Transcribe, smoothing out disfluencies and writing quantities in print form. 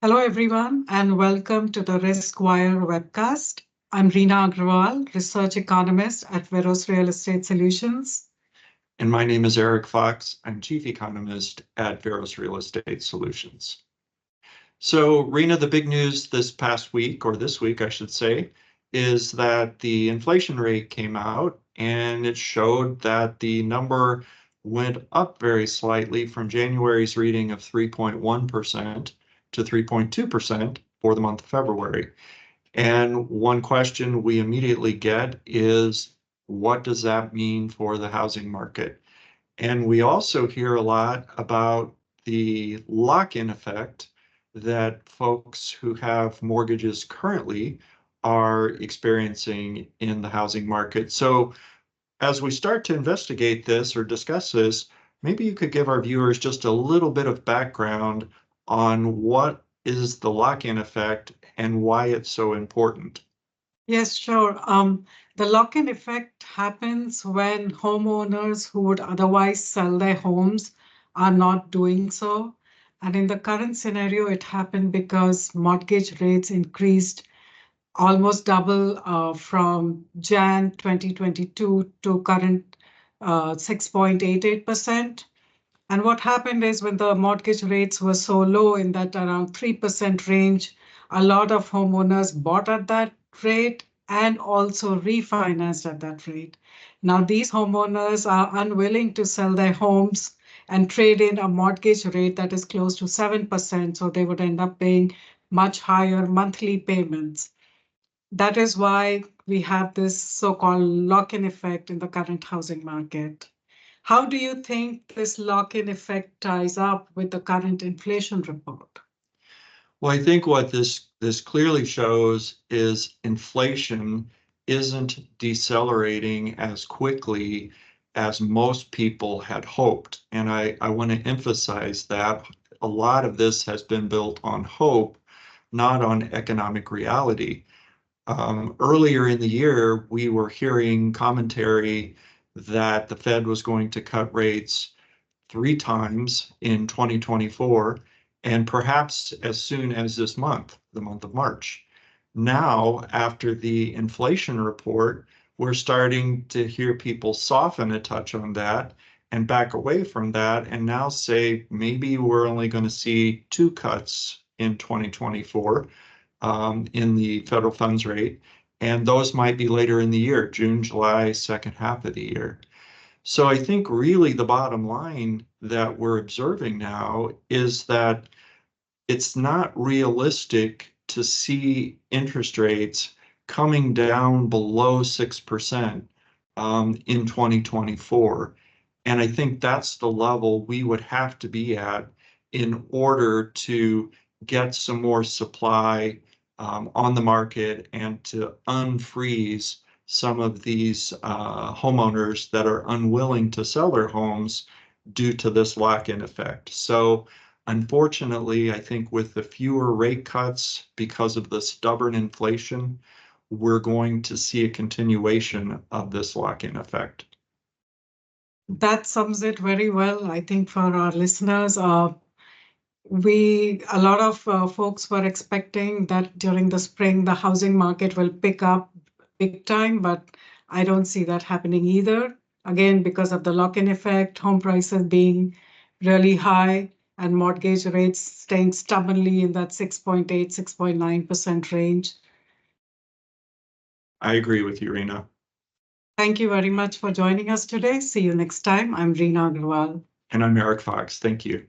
Hello, everyone, and welcome to the RiskWire webcast. I'm Reena Agrawal, research economist at Veros Real Estate Solutions. And my name is Eric Fox. I'm chief economist at Veros Real Estate Solutions. So, Reena, the big news this past week, or this week, I should say, is that the inflation rate came out and it showed that the number went up very slightly from January's reading of 3.1% to 3.2% for the month of February. And one question we immediately get is, what does that mean for the housing market? And we also hear a lot about the lock-in effect that folks who have mortgages currently are experiencing in the housing market. So as we start to investigate this or discuss this, maybe you could give our viewers just a little bit of background on what is the lock-in effect and why it's so important. Yes, sure. The lock-in effect happens when homeowners who would otherwise sell their homes are not doing so. And in the current scenario, it happened because mortgage rates increased almost double from Jan 2022 to current 6.88%. And what happened is when the mortgage rates were so low in that around 3% range, a lot of homeowners bought at that rate and also refinanced at that rate. Now, these homeowners are unwilling to sell their homes and trade in a mortgage rate that is close to 7%, so they would end up paying much higher monthly payments. That is why we have this so-called lock-in effect in the current housing market. How do you think this lock-in effect ties up with the current inflation report? Well, I think what this clearly shows is inflation isn't decelerating as quickly as most people had hoped. And I want to emphasize that a lot of this has been built on hope, not on economic reality. Earlier in the year, we were hearing commentary that the Fed was going to cut rates 3 times in 2024, and perhaps as soon as this month, the month of March. Now, after the inflation report, we're starting to hear people soften a touch on that and back away from that, and now say maybe we're only going to see 2 cuts in 2024 in the federal funds rate, and those might be later in the year, June, July, second half of the year. So I think really the bottom line that we're observing now is that it's not realistic to see interest rates coming down below 6% in 2024. And I think that's the level we would have to be at in order to get some more supply on the market and to unfreeze some of these homeowners that are unwilling to sell their homes due to this lock-in effect. So unfortunately, I think with the fewer rate cuts because of the stubborn inflation, we're going to see a continuation of this lock-in effect. That sums it very well, I think, for our listeners. A lot of folks were expecting that during the spring, the housing market will pick up big time, but I don't see that happening either. Again, because of the lock-in effect, home prices being really high and mortgage rates staying stubbornly in that 6.8, 6.9% range. I agree with you, Reena. Thank you very much for joining us today. See you next time. I'm Reena Agrawal. And I'm Eric Fox. Thank you.